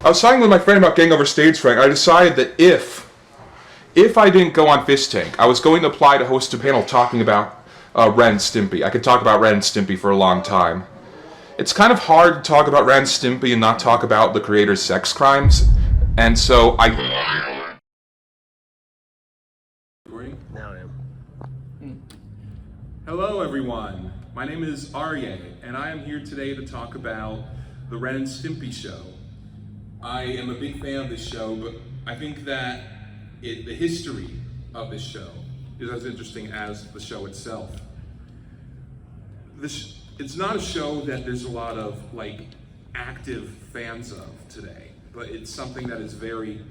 I was talking with my friend about getting over stage fright. I decided that if I didn't go on Fishtank, I was going to apply to host a panel talking about Ren and Stimpy. I could talk about Ren and Stimpy for a long time. It's kind of hard to talk about Ren and Stimpy and not talk about the creator's sex crimes, and so I... Now I am. Hello everyone, my name is Aryeh, and I am here today to talk about the Ren and Stimpy show. I am a big fan of this show, but I think that the history of this show is as interesting as the show itself. It's not a show that there's a lot of active fans of today, but it's something that is very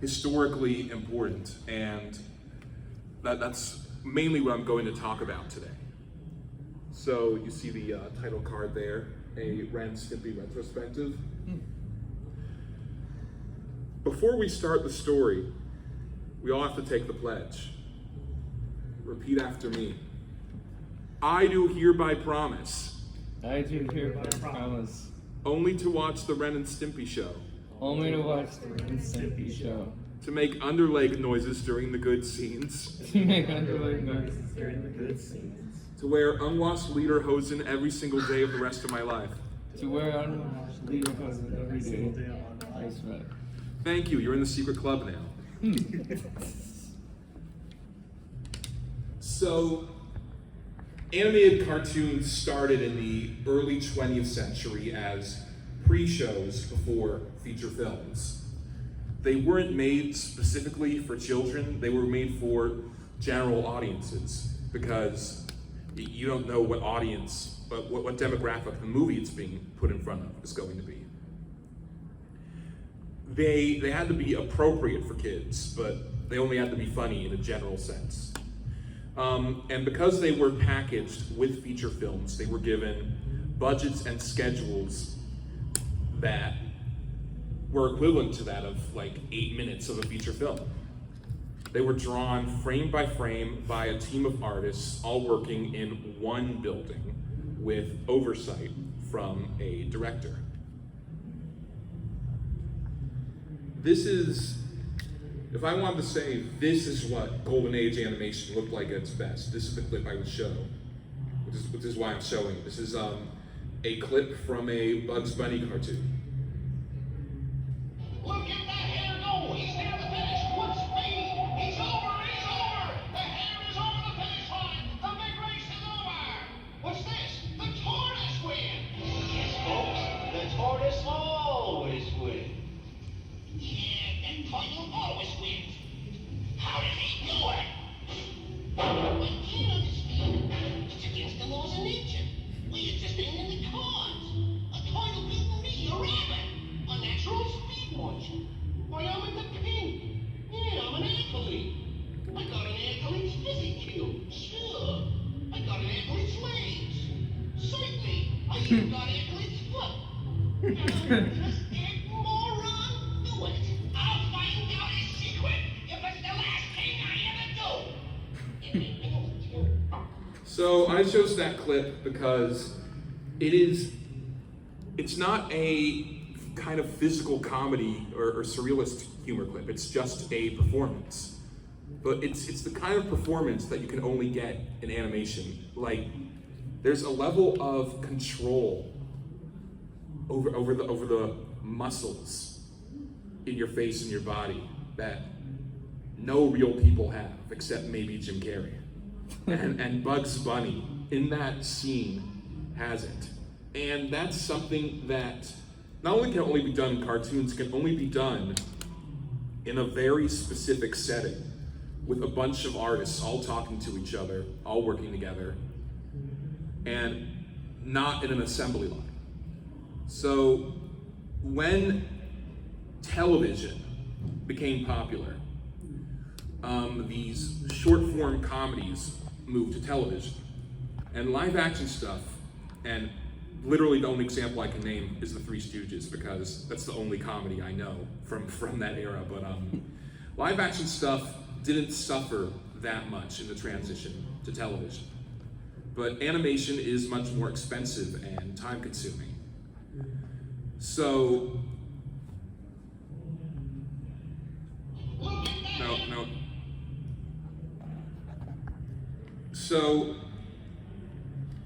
historically important, and that's mainly what I'm going to talk about today. So you see the title card there, a Ren and Stimpy retrospective. Before we start the story, we all have to take the pledge. Repeat after me. I do hereby promise. I do hereby promise. Only to watch the Ren and Stimpy show. Only to watch the Ren and Stimpy show. To make underleg noises during the good scenes. To make underleg noises during the good scenes. To wear unwashed lederhosen every single day of the rest of my life. To wear unwashed lederhosen every day. That's right. Thank you, you're in the secret club now. So, animated cartoons started in the early 20th century as pre-shows before feature films. They weren't made specifically for children, they were made for general audiences, because you don't know what audience, what demographic the movie it's being put in front of is going to be. They had to be appropriate for kids, but they only had to be funny in a general sense. And because they were packaged with feature films, they were given budgets and schedules that were equivalent to that of 8 minutes of a feature film. They were drawn frame by frame by a team of artists, all working in one building with oversight from a director. This is, if I wanted to say this is what Golden Age animation looked like at its best, this is the clip I would show, which is why I'm showing it. This is a clip from a Bugs Bunny cartoon. Look at that hair go! He's near the finish! With speed! He's over! He's over! The hair is over the finish line! The big race is over! What's this? The tortoise win! Yes, folks, the tortoise always wins. Yeah, that tortoise always wins. How did he do it? I can't understand. It's against the laws of nature. We are just in the cards. A turtle beating me, a rabbit. A natural speed punch. Why, I'm in the pink. Yeah, I'm an athlete. I got an athlete's physique. Sure. I got an athlete's legs. Certainly. I even got an athlete's foot. Just act moron. Do it. I'll find out his secret if it's the last thing I ever do. So I chose that clip because it's not a kind of physical comedy or surrealist humor clip. It's just a performance. But it's the kind of performance that you can only get in animation. There's a level of control over the muscles in your face and your body that no real people have, except maybe Jim Carrey. And Bugs Bunny in that scene has it. And that's something that not only can only be done in cartoons, can only be done in a very specific setting with a bunch of artists all talking to each other, all working together, and not in an assembly line. So when television became popular, these short form comedies moved to television. And live action stuff, and literally the only example I can name is the Three Stooges, because that's the only comedy I know from that era. But live action stuff didn't suffer that much in the transition to television. But animation is much more expensive and time consuming. So So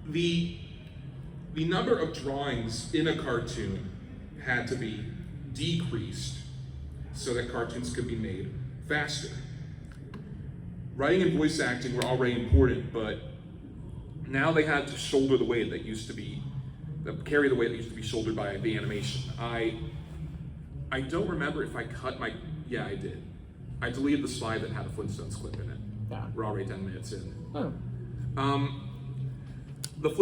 the number of drawings in a cartoon had to be decreased so that cartoons could be made faster. Writing and voice acting were already important, but now they had to shoulder the weight that used to be, carry the weight that used to be shouldered by the animation. I don't remember if I cut my, yeah, I did. I deleted the slide that had a Flintstones clip in it. Yeah. We're already 10 minutes in. Oh. If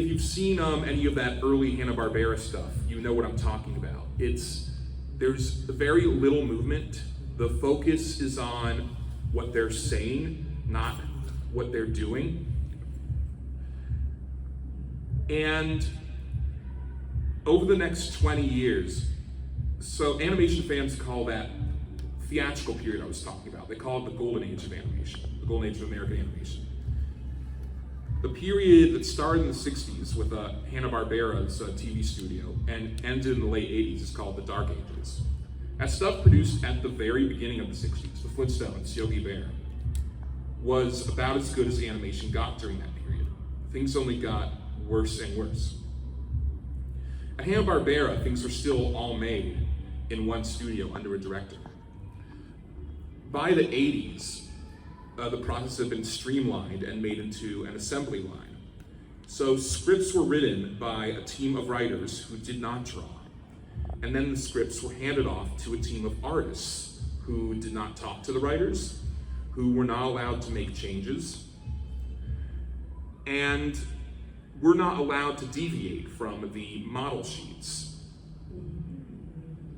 you've seen any of that early Hanna-Barbera stuff, you know what I'm talking about. There's very little movement. The focus is on what they're saying, not what they're doing. And over the next 20 years, so animation fans call that theatrical period I was talking about, they call it the golden age of animation, the golden age of American animation. The period that started in the 60s with Hanna-Barbera's TV studio and ended in the late 80s is called the Dark Ages. That stuff produced at the very beginning of the 60s, the Flintstones, Yogi Bear, was about as good as animation got during that period. Things only got worse and worse. At Hanna-Barbera, things were still all made in one studio under a director. By the 80s, the process had been streamlined and made into an assembly line. So scripts were written by a team of writers who did not draw. And then the scripts were handed off to a team of artists who did not talk to the writers, who were not allowed to make changes, and were not allowed to deviate from the model sheets.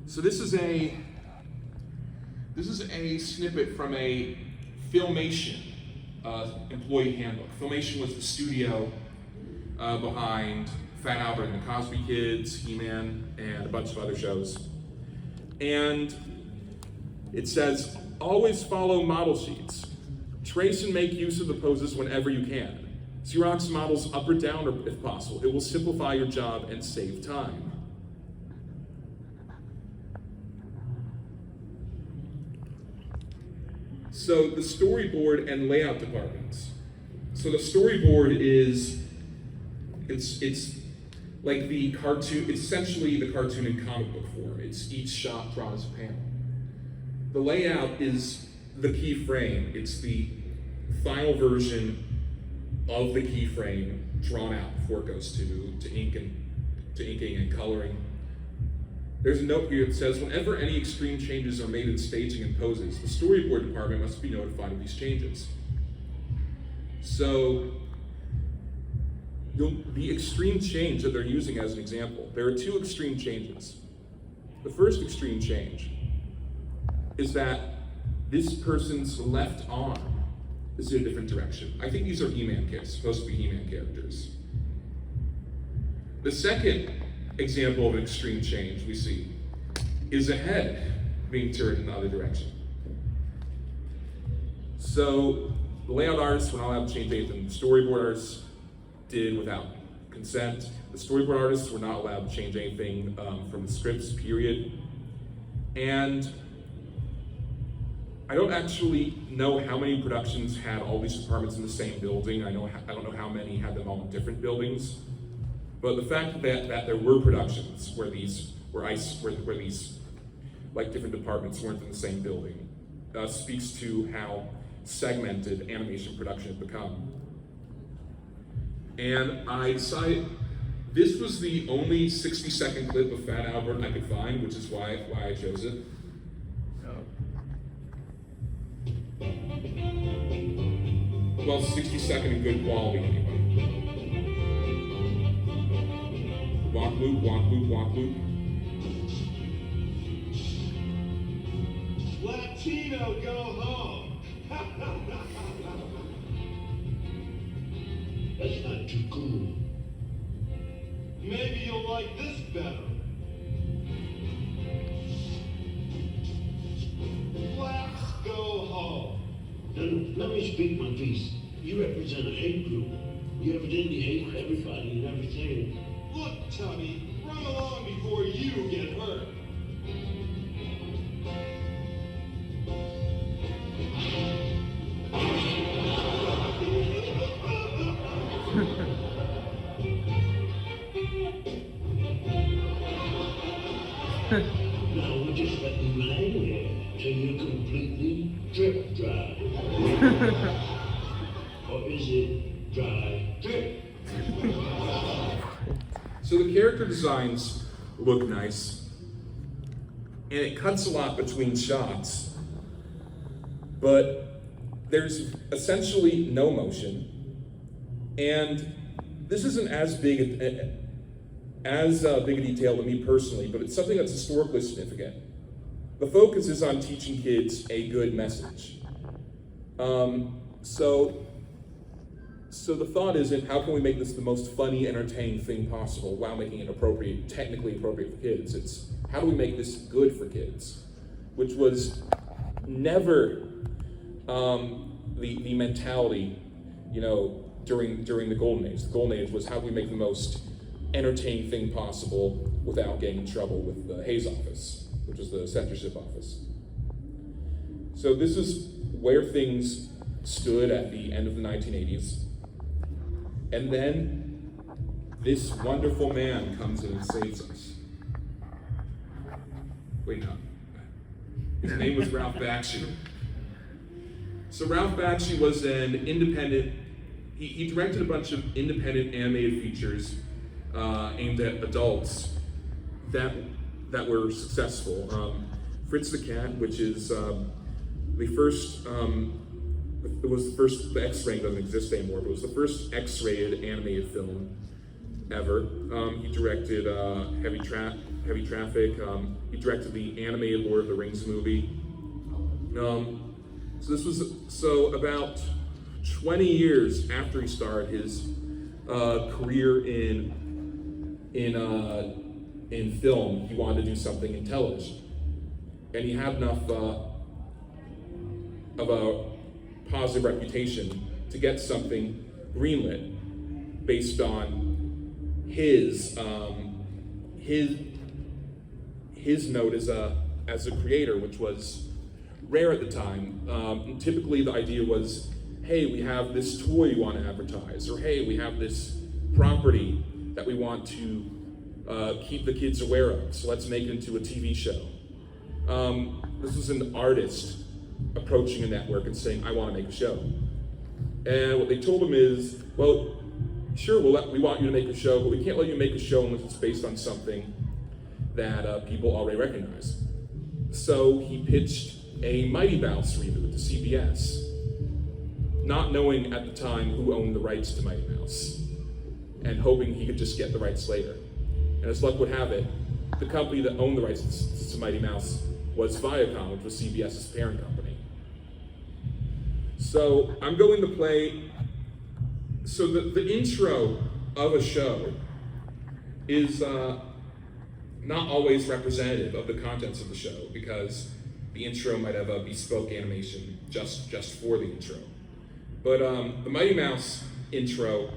So this is a snippet from a Filmation employee handbook. Filmation was the studio behind Fat Albert and the Cosby Kids, He-Man, and a bunch of other shows. And it says, always follow model sheets. Trace and make use of the poses whenever you can. Xerox models up or down if possible. It will simplify your job and save time. So the storyboard and layout departments. So the storyboard is, it's like the cartoon, it's essentially the cartoon in comic book form. It's each shot drawn as a panel. The layout is the keyframe. It's the final version of the keyframe drawn out before it goes to inking and coloring. There's a note here that says, whenever any extreme changes are made in staging and poses, the storyboard department must be notified of these changes. So, the extreme change that they're using as an example, there are two extreme changes. The first extreme change is that this person's left arm is in a different direction. I think these are He-Man characters, supposed to be He-Man characters. The second example of an extreme change we see is a head being turned in the other direction. So the layout artists were not allowed to change anything. The storyboard artists did without consent. The storyboard artists were not allowed to change anything from the scripts, period. And I don't actually know how many productions had all these departments in the same building. I don't know how many had them all in different buildings. But the fact that there were productions where these like different departments weren't in the same building speaks to how segmented animation production had become. And I decided this was the only 60-second clip of Fat Albert I could find, which is why I chose it. Well, 60-second in good quality anyway. Walk loop, walk loop, walk loop. Latino, go home. That's not too cool. Maybe you'll like this better. Blacks go home. Then let me speak my piece. You represent a hate group. You evidently hate everybody and everything. Look, Tubby, run along before you get hurt. Now we're just letting you hang here till you're completely drip dry. Or is it dry drip? So the character designs look nice, and it cuts a lot between shots, but there's essentially no motion, and this isn't as big a detail to me personally, but it's something that's historically significant. The focus is on teaching kids a good message. So the thought isn't how can we make this the most funny, entertaining thing possible while making it technically appropriate for kids. It's how do we make this good for kids, which was never the mentality, during the Golden Age. The Golden Age was how do we make the most entertaining thing possible without getting in trouble with the Hayes office, which was the censorship office. So this is where things stood at the end of the 1980s. And then this wonderful man comes in and saves us. Wait, no. His name was Ralph Bakshi. So Ralph Bakshi was an independent, he directed a bunch of independent animated features aimed at adults that were successful. Fritz the Cat, which is the first, the X-rating doesn't exist anymore, but it was the first X-rated animated film ever. He directed Heavy Traffic. He directed the animated Lord of the Rings movie. So about 20 years after he started his career in film, he wanted to do something in television, and he had enough of a positive reputation to get something greenlit based on his note as a creator, which was rare at the time. Typically the idea was, hey, we have this toy we want to advertise, or hey, we have this property that we want to keep the kids aware of, so let's make it into a TV show. This was an artist approaching a network and saying, I want to make a show. And what they told him is, well, sure, we want you to make a show, but we can't let you make a show unless it's based on something that people already recognize. So he pitched a Mighty Mouse reboot to CBS, not knowing at the time who owned the rights to Mighty Mouse, and hoping he could just get the rights later. And as luck would have it, the company that owned the rights to Mighty Mouse was Viacom, which was CBS's parent company. So I'm going to play, so the intro of a show is not always representative of the contents of the show, because the intro might have a bespoke animation just for the intro. But the Mighty Mouse intro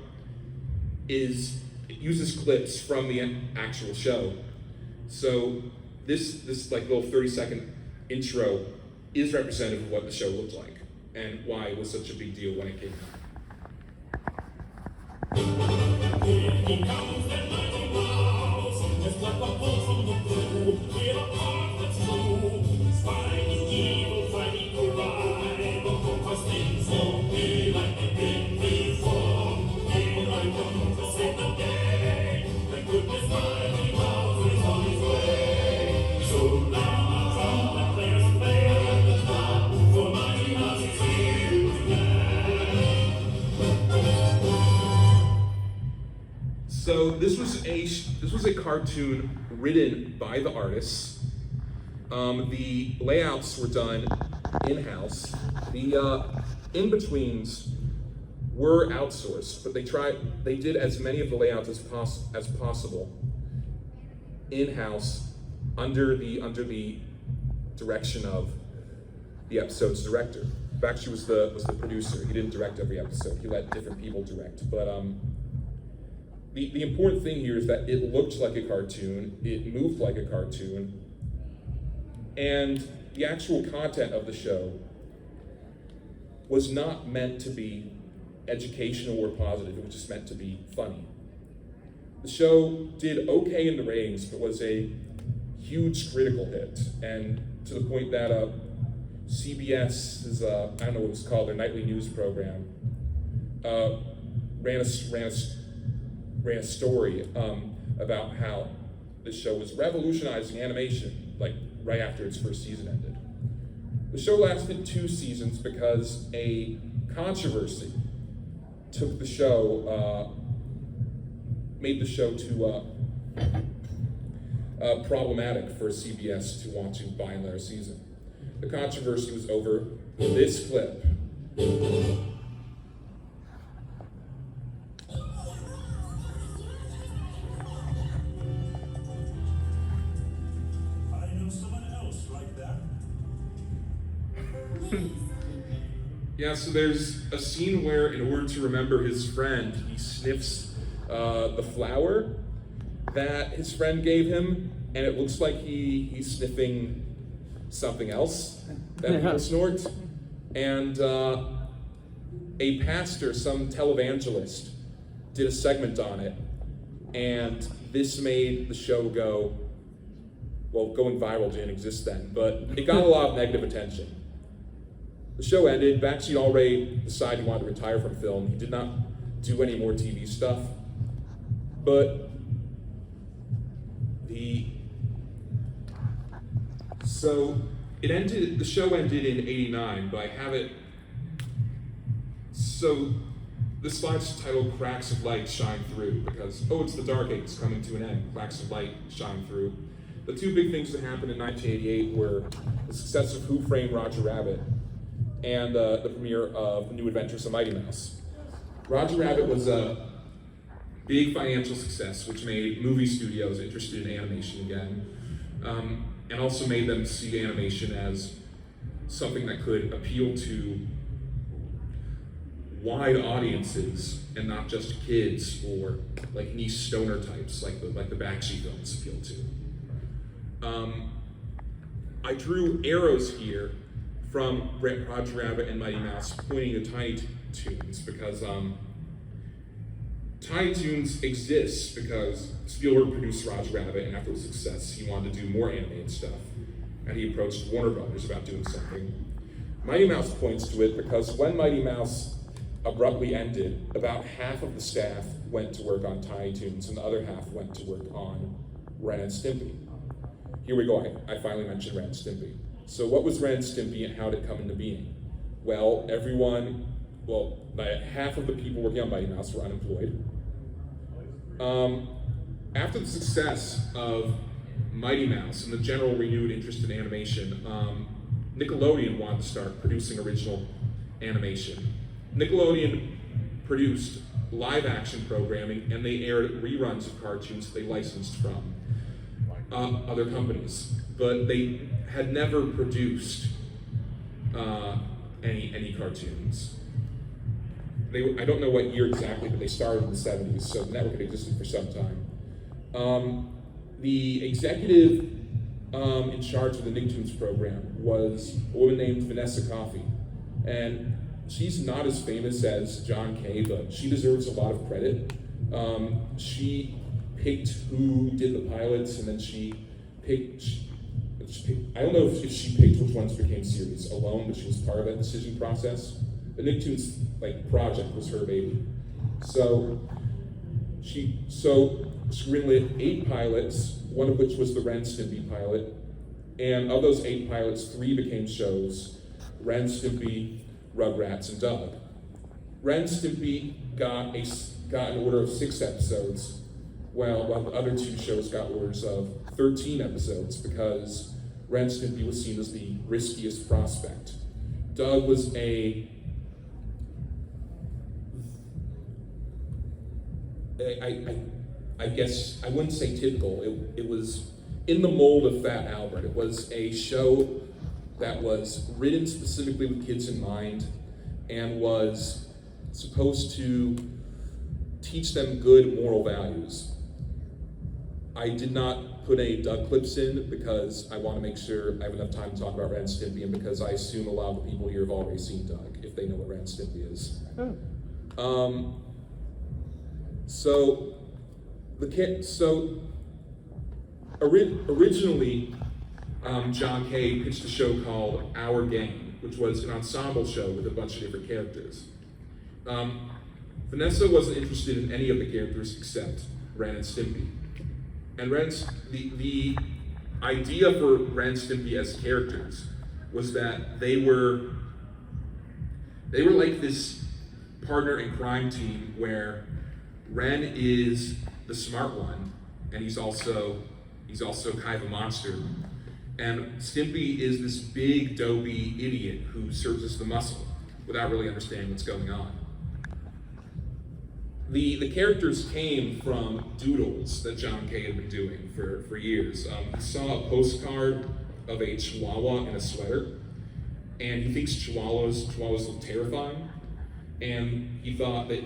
uses clips from the actual show. So this like little 30-second intro is representative of what the show looked like and why it was such a big deal when it came out. Here comes that mighty mouse, just like a bull from the blue, with a heart that's blue. Spidey evil, fighting for ride, cause things won't be like they've been before. Here I come to save the day, thank goodness mighty mouse is on his way. So now from the players play at the top, for mighty mouse is here tonight. So this was a cartoon written by the artists. The layouts were done in-house. The in-betweens were outsourced, but they did as many of the layouts as possible in-house under the direction of the episode's director. Bakshi was the producer. He didn't direct every episode. He let different people direct. But the important thing here is that it looked like a cartoon, it moved like a cartoon, and the actual content of the show was not meant to be educational or positive, it was just meant to be funny. The show did okay in the ratings, but was a huge critical hit, and to the point that CBS is I don't know what it's called, their nightly news program, ran a story about how the show was revolutionizing animation, like right after its first season ended. The show lasted 2 seasons because a controversy took the show, made the show too problematic for CBS to want to buy another season. The controversy was over this clip. I know someone else like that. Yeah, so there's a scene where, in order to remember his friend, he sniffs the flower that his friend gave him, and it looks like he's sniffing something else that people snort. And a pastor, some televangelist, did a segment on it, and this made the show go, well, going viral didn't exist then, but it got a lot of negative attention. The show ended. Bakshi already decided he wanted to retire from film. He did not do any more TV stuff, but so it ended. The show ended in '89, but I have it. So this slide's titled "Cracks of Light Shine Through" because it's the Dark Ages coming to an end. Cracks of light shine through. The 2 big things that happened in 1988 were the success of Who Framed Roger Rabbit and the premiere of The New Adventures of Mighty Mouse. Roger Rabbit was a big financial success, which made movie studios interested in animation again, and also made them see animation as something that could appeal to wide audiences and not just kids or like niche stoner types like the Bakshi films appeal to. I drew arrows here from Roger Rabbit and Mighty Mouse pointing to Tiny Toons because Tiny Toons exists because Spielberg produced Roger Rabbit, and after its success, he wanted to do more animated stuff, and he approached Warner Brothers about doing something. Mighty Mouse points to it because when Mighty Mouse abruptly ended, about half of the staff went to work on Tiny Toons, and the other half went to work on Ren and Stimpy. Here we go, I finally mentioned Ren and Stimpy. So what was Ren and Stimpy and how did it come into being? Well, half of the people working on Mighty Mouse were unemployed. After the success of Mighty Mouse and the general renewed interest in animation, Nickelodeon wanted to start producing original animation. Nickelodeon produced live action programming, and they aired reruns of cartoons that they licensed from other companies, but they had never produced any cartoons. I don't know what year exactly, but they started in the 70s, so the network had existed for some time. The executive in charge of the Nicktoons program was a woman named Vanessa Coffey, and she's not as famous as John Kay, but she deserves a lot of credit. She picked who did the pilots, and then she picked I don't know if she picked which ones became series alone, but she was part of that decision process. The Nicktoons project was her baby. So she greenlit 8 pilots, one of which was the Ren Stimpy pilot, and of those 8 pilots, 3 became shows: Ren, Stimpy, Rugrats, and Doug. Ren Stimpy got an order of 6 episodes, while the other 2 shows got orders of 13 episodes because Ren Stimpy was seen as the riskiest prospect. Doug was I guess I wouldn't say typical. It was in the mold of Fat Albert. It was a show that was written specifically with kids in mind and was supposed to teach them good moral values. I did not put any Doug clips in because I want to make sure I have enough time to talk about Ren and Stimpy, and because I assume a lot of the people here have already seen Doug, if they know what Ren and Stimpy is. Originally, John Kay pitched a show called Our Gang, which was an ensemble show with a bunch of different characters. Vanessa wasn't interested in any of the characters except Ren and Stimpy. And the idea for Ren and Stimpy as characters was that they were like this partner in crime team where Ren is the smart one, and he's also kind of a monster. And Stimpy is this big, dopey idiot who serves as the muscle without really understanding what's going on. The characters came from doodles that John Kay had been doing for years. He saw a postcard of a chihuahua in a sweater, and he thinks chihuahuas look terrifying, and he thought that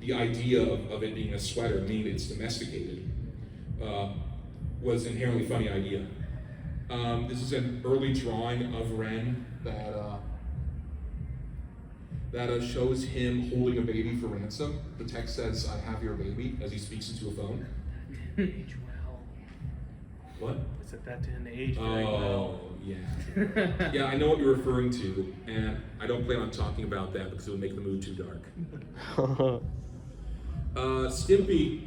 the idea of it being a sweater, meaning it's domesticated, was an inherently funny idea. This is an early drawing of Ren that shows him holding a baby for ransom. The text says, "I have your baby," as he speaks into a phone. Age well. What? I said that didn't age very well. Oh, yeah. Yeah, I know what you're referring to, and I don't plan on talking about that because it would make the mood too dark. Stimpy,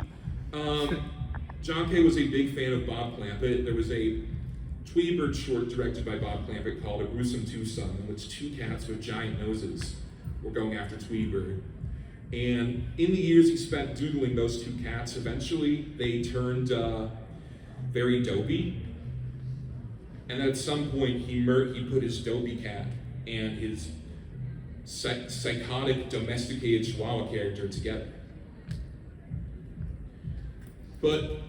John Kay was a big fan of Bob Clampett. There was a Tweety short directed by Bob Clampett called A Gruesome Twosome, in which two cats with giant noses were going after Tweety. And in the years he spent doodling those two cats, eventually they turned very dopey. And at some point he put his dopey cat and his psychotic domesticated chihuahua character together. But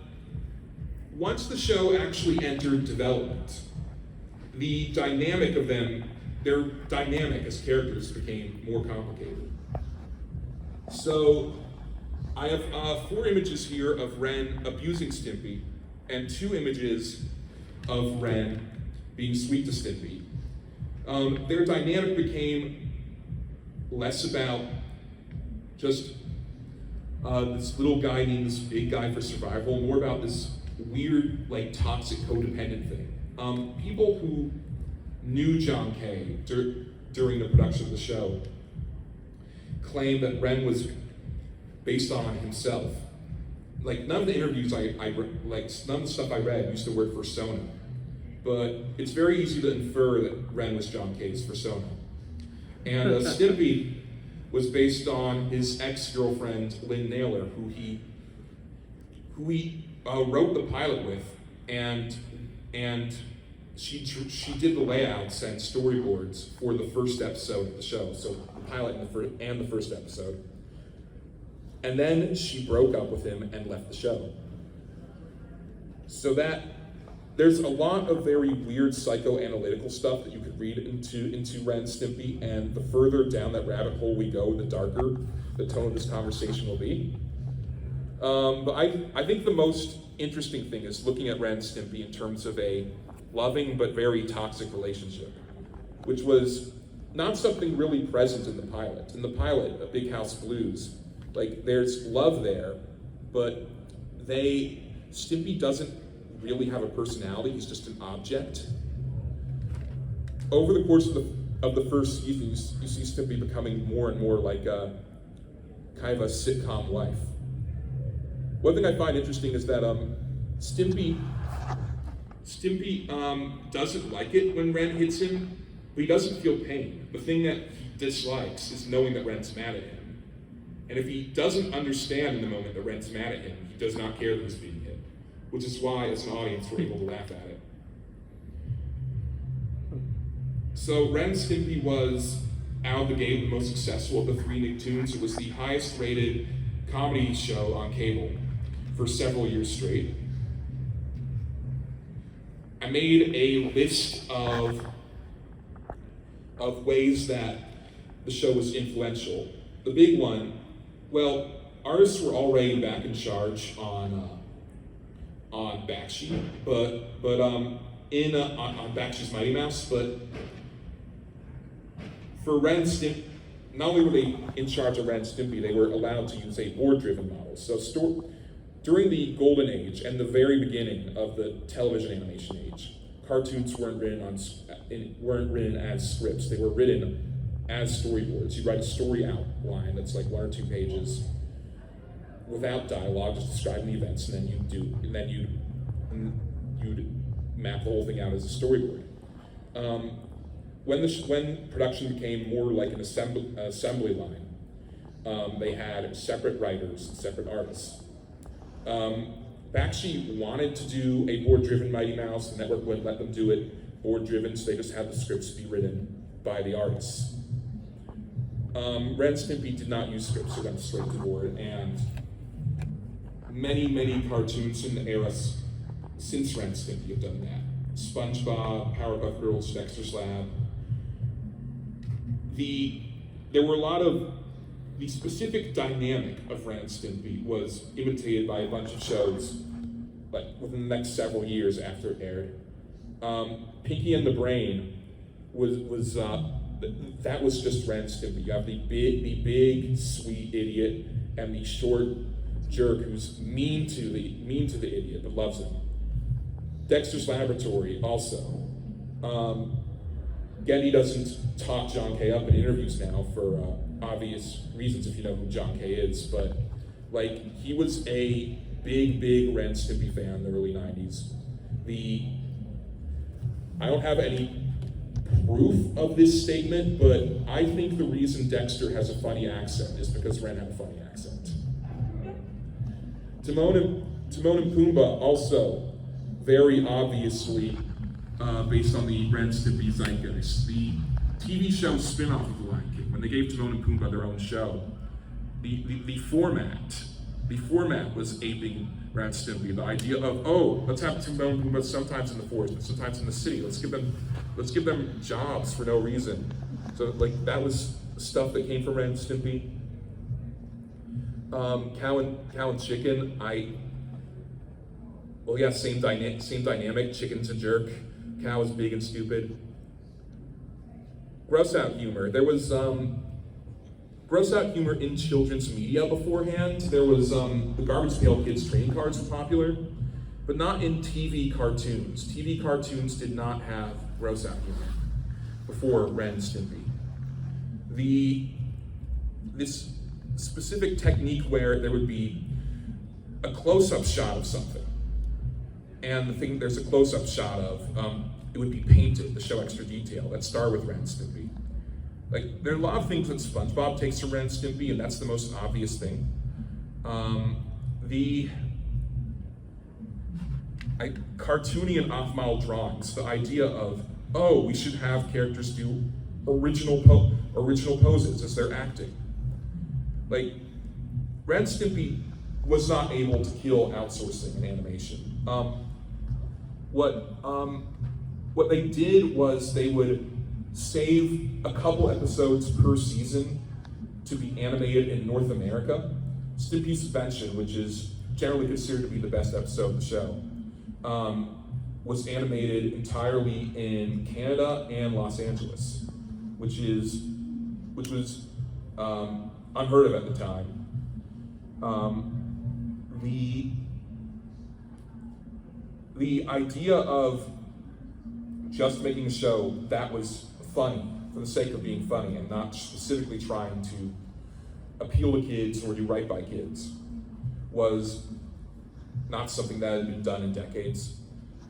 once the show actually entered development, the dynamic of them, their dynamic as characters became more complicated. So I have 4 images here of Ren abusing Stimpy and 2 images of Ren being sweet to Stimpy. Their dynamic became less about just this little guy needing this big guy for survival, more about this weird, like, toxic codependent thing. People who knew John Kay during the production of the show claim that Ren was based on himself. Like, none of the interviews none of the stuff I read used to work for Sona, but it's very easy to infer that Ren was John Kay's persona. And Stimpy was based on his ex-girlfriend, Lynn Naylor, who he wrote the pilot with, and she did the layouts and storyboards for the first episode of the show, so the pilot and the first episode. And then she broke up with him and left the show. So that there's a lot of very weird psychoanalytical stuff that you could read into Ren and Stimpy, and the further down that rabbit hole we go, the darker the tone of this conversation will be. But I think the most interesting thing is looking at Ren and Stimpy in terms of a loving but very toxic relationship, which was not something really present in the pilot. In the pilot, A Big House Blues, like, there's love there, but Stimpy doesn't really have a personality. He's just an object. Over the course of the first season, you see Stimpy becoming more and more like a kind of a sitcom life. One thing I find interesting is that Stimpy doesn't like it when Ren hits him, but he doesn't feel pain. The thing that he dislikes is knowing that Ren's mad at him. And if he doesn't understand in the moment that Ren's mad at him, he does not care that he's being hit, which is why, as an audience, we're able to laugh at it. So Ren and Stimpy was, out of the gate, the most successful of the 3 Nicktoons. It was the highest rated comedy show on cable for several years straight. I made a list of ways that the show was influential. The big one, well, artists were already back in charge on Bakshi, but on Bakshi's Mighty Mouse, but for Ren and Stimpy, not only were they in charge of Ren and Stimpy, they were allowed to use a board-driven model. So During the golden age and the very beginning of the television animation age, cartoons weren't written as scripts. They were written as storyboards. You write a story outline that's like 1 or 2 pages without dialogue, just describing the events, and then you'd map the whole thing out as a storyboard. When production became more like an assembly line, they had separate writers and separate artists. Bakshi wanted to do a board-driven Mighty Mouse. The network wouldn't let them do it board-driven, so they just had the scripts be written by the artists. Ren and Stimpy did not use scripts, they went straight to board, and many cartoons in the era since Ren and Stimpy have done that. SpongeBob, Powerpuff Girls, Dexter's Lab. There were a lot of the specific dynamic of Ren and Stimpy was imitated by a bunch of shows, like within the next several years after it aired. Pinky and the Brain was that was just Ren and Stimpy. You have the big sweet idiot and the short jerk who's mean to the idiot but loves him. Dexter's Laboratory also. Getty doesn't talk John Kay up in interviews now for obvious reasons if you know who John Kay is, but like he was a big Ren and Stimpy fan in the early 90s. I don't have any proof of this statement, but I think the reason Dexter has a funny accent is because Ren had a funny accent. Timon and Pumbaa also very obviously based on the Ren and Stimpy zeitgeist. The TV show spin-off of The Lion King, when they gave Timon and Pumbaa their own show, the format was aping Ren and Stimpy. The idea of, oh, let's have Timon and Pumbaa sometimes in the forest, but sometimes in the city. Let's give them jobs for no reason. So like that was stuff that came from Ren and Stimpy. Cow and Chicken, same dynamic. Chicken's a jerk. Cow is big and stupid. Gross out humor. There was gross out humor in children's media beforehand. There was the Garbage Pail Kids trading cards were popular, but not in TV cartoons. TV cartoons did not have gross out humor before Ren and Stimpy. This specific technique where there would be a close-up shot of something, and there's a close-up shot of, it would be painted to show extra detail. That started with Ren and Stimpy. Like, there are a lot of things that SpongeBob takes from Ren and Stimpy, and that's the most obvious thing. Cartoony and off-model drawings, the idea of, oh, we should have characters do original poses as they're acting. Like, Ren and Stimpy was not able to kill outsourcing in animation. What they did was they would save a couple episodes per season to be animated in North America. Stimpy's Suspension, which is generally considered to be the best episode of the show, was animated entirely in Canada and Los Angeles, which was unheard of at the time. The idea of just making a show that was funny for the sake of being funny and not specifically trying to appeal to kids or do right by kids was not something that had been done in decades.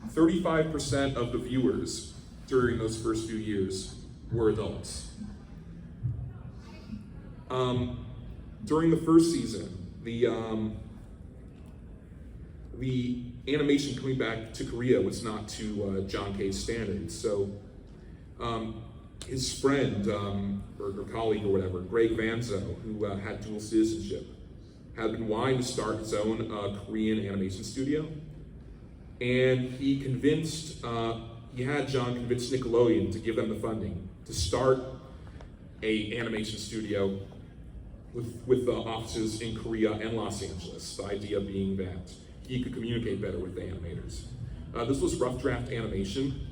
35% of the viewers during those first few years were adults. During the first season, the animation coming back to Korea was not to John Kay's standards. So his friend or colleague or whatever, Greg Vanzo, who had dual citizenship, had been wanting to start his own Korean animation studio, and he had John convince Nickelodeon to give them the funding to start a animation studio with offices in Korea and Los Angeles. The idea being that he could communicate better with the animators. This was Rough Draft Animation.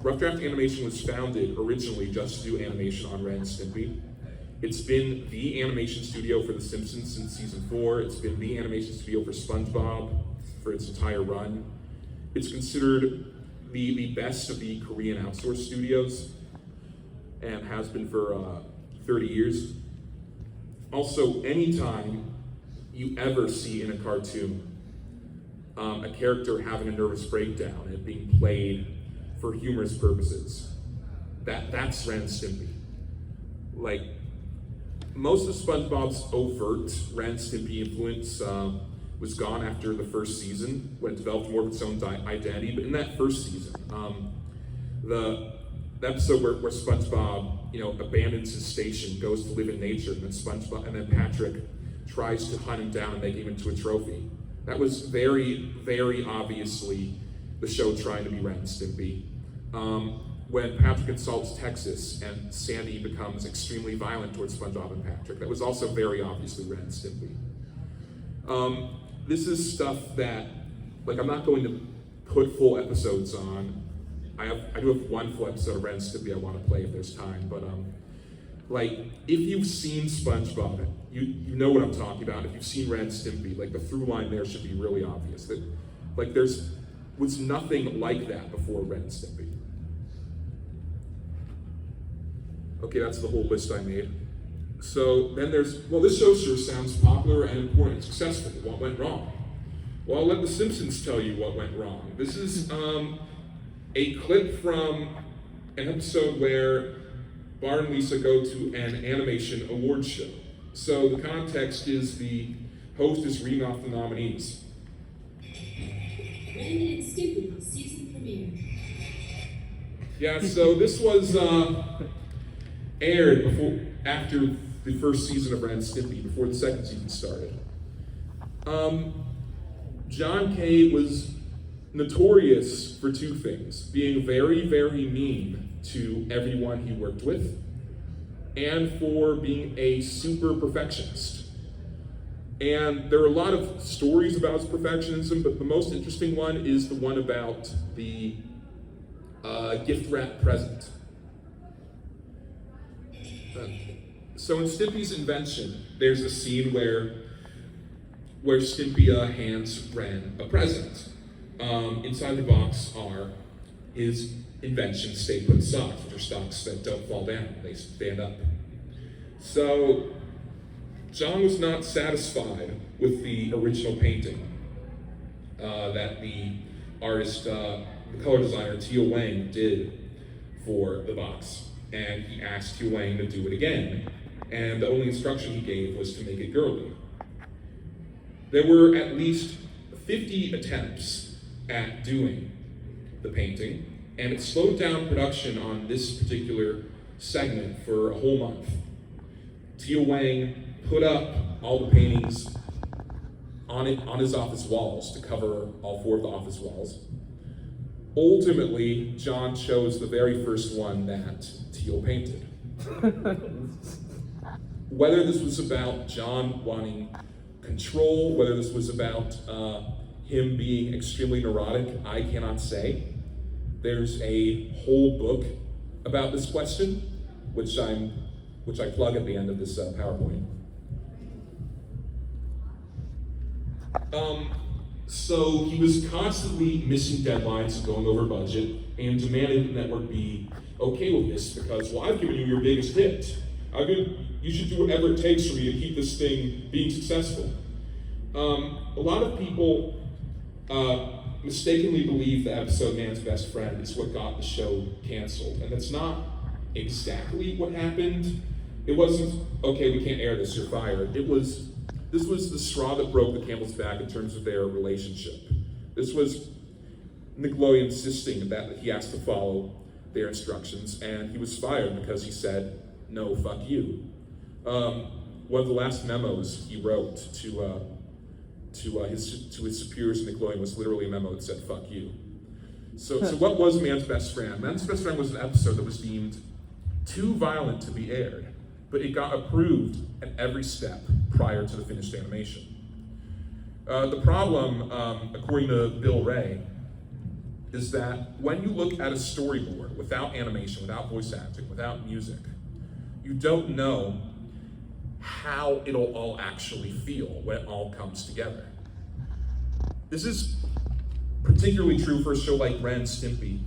Rough Draft Animation was founded originally just to do animation on Ren and Stimpy, It's been the animation studio for The Simpsons since season 4. It's been the animation studio for SpongeBob for its entire run. It's considered the best of the Korean outsourced studios and has been for 30 years. Also, anytime you ever see in a cartoon a character having a nervous breakdown and it being played for humorous purposes, that's Ren and Stimpy. Like, most of SpongeBob's overt Ren and Stimpy influence was gone after the first season, when it developed more of its own identity. But in that first season, the episode where SpongeBob, abandons his station, goes to live in nature, and then Patrick tries to hunt him down and make him into a trophy. That was very, very obviously the show trying to be Ren and Stimpy. When Patrick insults Texas and Sandy becomes extremely violent towards SpongeBob and Patrick, that was also very obviously Ren and Stimpy. This is stuff that, I'm not going to put full episodes on. I do have one full episode of Ren and Stimpy I want to play if there's time, but if you've seen SpongeBob, you know what I'm talking about. If you've seen Ren and Stimpy, the through line there should be really obvious. That there's was nothing like that before Ren and Stimpy. Okay, that's the whole list I made. So then there's, this show sure sounds popular and important and successful. What went wrong? Well, I'll let The Simpsons tell you what went wrong. This is a clip from an episode where Bart and Lisa go to an animation awards show. So the context is the host is reading off the nominees. Ren and Stimpy season premiere. Yeah, so this was aired after the first season of Ren and Stimpy, before the second season started. John Kay was notorious for two things: being very, very mean to everyone he worked with, and for being a super perfectionist. And there are a lot of stories about his perfectionism, but the most interesting one is the one about the gift wrap present. So in Stimpy's invention, there's a scene where Stimpy hands Ren a present. Inside the box are his invention stay put socks, which are socks that don't fall down, they stand up. So John was not satisfied with the original painting that the artist, the color designer Teal Wang did for the box. And he asked Teal Wang to do it again. And the only instruction he gave was to make it girly. There were at least 50 attempts at doing the painting, and it slowed down production on this particular segment for a whole month. Teal Wang put up all the paintings on his office walls to cover all 4 of the office walls. Ultimately, John chose the very first one that Teal painted. Whether this was about John wanting control, whether this was about him being extremely neurotic, I cannot say. There's a whole book about this question, which I plug at the end of this PowerPoint. So he was constantly missing deadlines and going over budget, and demanded the network be okay with this because, I've given you your biggest hit. You should do whatever it takes for me to keep this thing being successful. A lot of people mistakenly believe the episode Man's Best Friend is what got the show canceled, and that's not exactly what happened. It wasn't, okay, we can't air this, you're fired. This was the straw that broke the camel's back in terms of their relationship. This was Nickelodeon insisting that he has to follow their instructions, and he was fired because he said, "No, fuck you." One of the last memos he wrote to his superiors in Nickelodeon was literally a memo that said, "Fuck you." So what was Man's Best Friend? Man's Best Friend was an episode that was deemed too violent to be aired, but it got approved at every step prior to the finished animation. The problem, according to Bill Ray, is that when you look at a storyboard without animation, without voice acting, without music, you don't know how it'll all actually feel when it all comes together. This is particularly true for a show like Ren and Stimpy,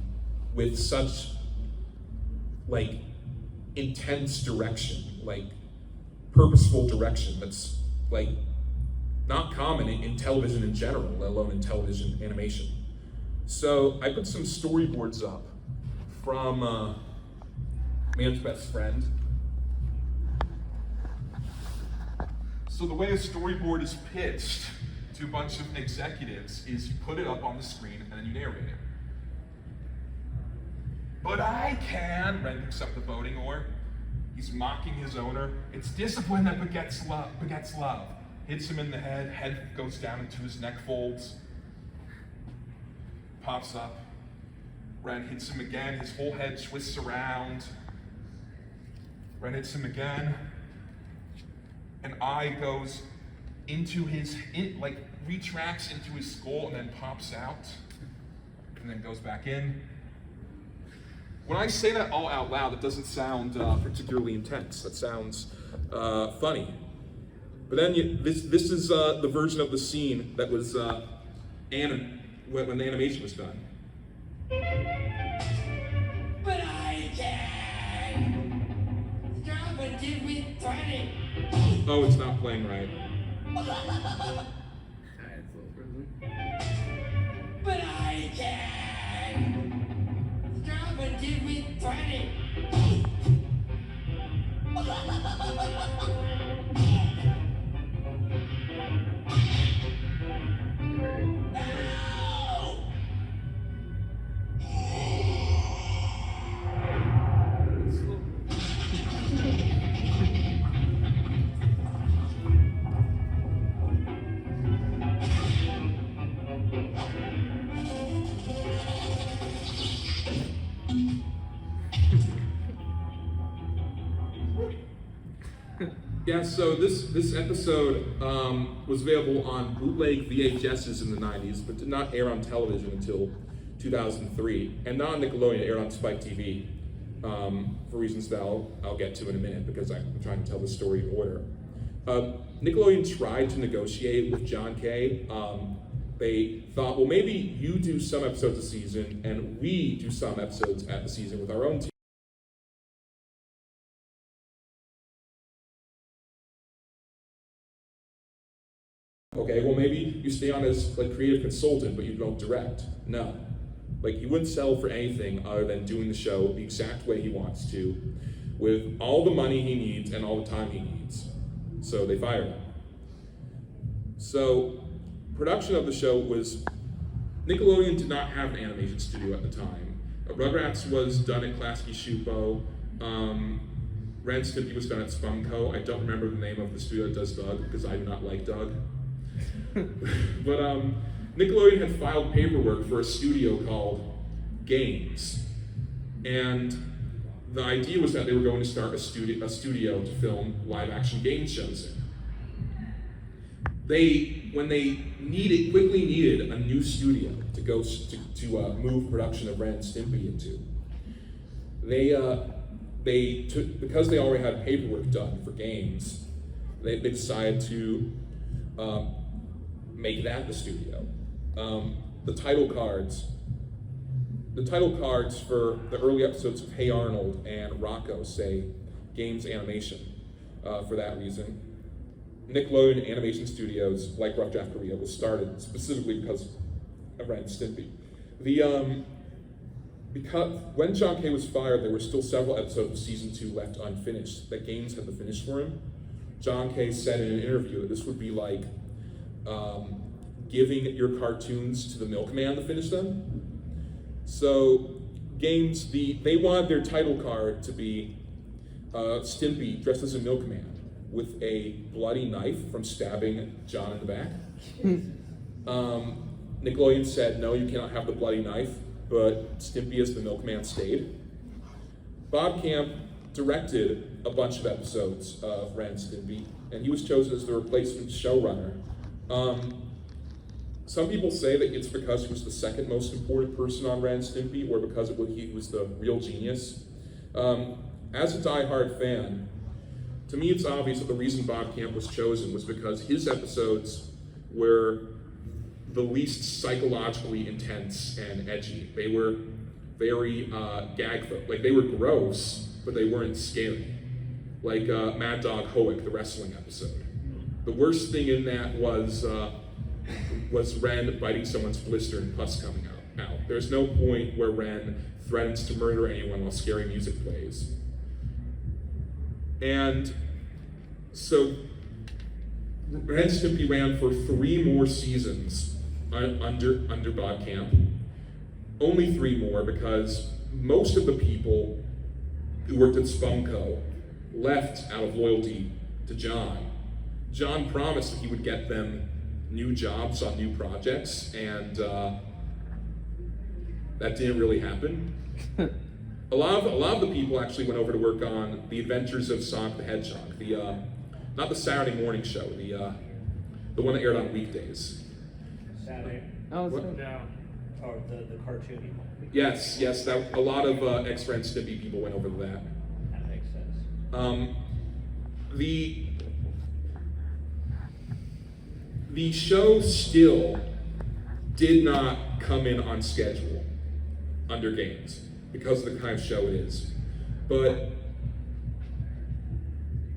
with such like intense direction, like purposeful direction that's like not common in television in general, let alone in television animation. So I put some storyboards up from Man's Best Friend. So the way a storyboard is pitched to a bunch of executives is you put it up on the screen and then you narrate it. But I can, Ren picks up the boating oar. He's mocking his owner. It's discipline that begets love. Hits him in the head, head goes down into his neck folds. Pops up. Ren hits him again, his whole head twists around. Ren hits him again. An eye goes into his, retracts into his skull and then pops out. And then goes back in. When I say that all out loud, it doesn't sound particularly intense. That sounds funny. But then this is the version of the scene that was when the animation was done. But I can! Stop and give me 20! Oh, it's not playing right. But I can! Stop and give me 20! Yeah, so this episode was available on bootleg VHSs in the 90s, but did not air on television until 2003, and not on Nickelodeon, it aired on Spike TV, for reasons that I'll get to in a minute, because I'm trying to tell the story in order. Nickelodeon tried to negotiate with John Kay. They thought, well, maybe you do some episodes a season, and we do some episodes at the season with our own team. Okay, well maybe you stay on as creative consultant, but you don't direct. No. He wouldn't settle for anything other than doing the show the exact way he wants to, with all the money he needs and all the time he needs. So they fired him. So production of the show was, Nickelodeon did not have an animation studio at the time. Rugrats was done at Klasky Shupo. Ren and Stimpy was done at Spunko. I don't remember the name of the studio that does Doug, because I do not like Doug. But Nickelodeon had filed paperwork for a studio called Games, and the idea was that they were going to start a studio to film live-action game shows in. When they quickly needed a new studio to go to move production of Ren and Stimpy into, because they already had paperwork done for Games, they decided to make that the studio. The title cards for the early episodes of Hey Arnold and Rocco say Games Animation for that reason. Nickelodeon Animation Studios, like Rough Draft Korea, was started specifically because of Ren and Stimpy. Because when John Kay was fired, there were still several episodes of season 2 left unfinished that Games had to finish for him. John Kay said in an interview that this would be like giving your cartoons to the milkman to finish them. So Games, they wanted their title card to be Stimpy dressed as a milkman with a bloody knife from stabbing John in the back. Nickelodeon said, no, you cannot have the bloody knife, but Stimpy as the milkman stayed. Bob Camp directed a bunch of episodes of Ren and Stimpy, and he was chosen as the replacement showrunner. Some people say that it's because he was the second most important person on Ren and Stimpy, or because he was the real genius. As a die-hard fan, to me it's obvious that the reason Bob Camp was chosen was because his episodes were the least psychologically intense and edgy. They were very gag-filled. Like, they were gross, but they weren't scary. Like Mad Dog Hoek, the wrestling episode. The worst thing in that was Ren biting someone's blister and pus coming out. There's no point where Ren threatens to murder anyone while scary music plays. And so Ren and Stimpy ran for 3 more seasons under Bob Camp. Only 3 more, because most of the people who worked at Spunko left out of loyalty to John. John promised that he would get them new jobs on new projects, and that didn't really happen. A lot of the people actually went over to work on The Adventures of Sonic the Hedgehog, not the Saturday morning show, the one that aired on weekdays. Saturday. Oh, What? No. Or the cartoon. Yes, that a lot of ex-Ren and Stimpy people went over to that. That makes sense. The show still did not come in on schedule under Games because of the kind of show it is, but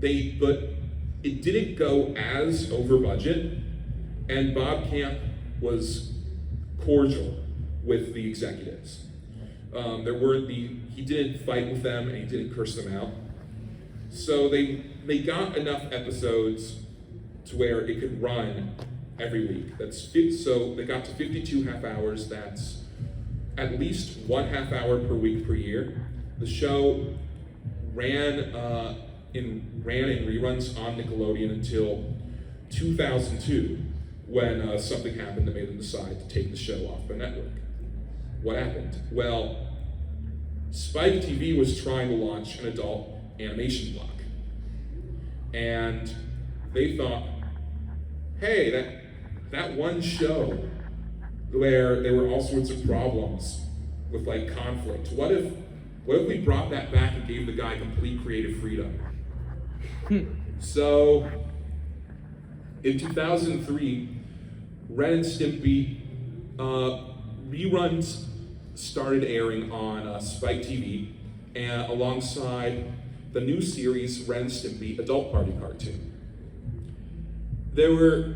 it didn't go as over budget, and Bob Camp was cordial with the executives. He didn't fight with them and he didn't curse them out. So they got enough episodes to where it could run every week. So they got to 52 half hours. That's at least 1 half hour per week per year. The show ran in reruns on Nickelodeon until 2002, when something happened that made them decide to take the show off the network. What happened? Well, Spike TV was trying to launch an adult animation block. And they thought, hey, that one show where there were all sorts of problems with like conflict, what if we brought that back and gave the guy complete creative freedom? So in 2003, Ren and Stimpy reruns started airing on Spike TV, and alongside the new series Ren and Stimpy Adult Party Cartoon. The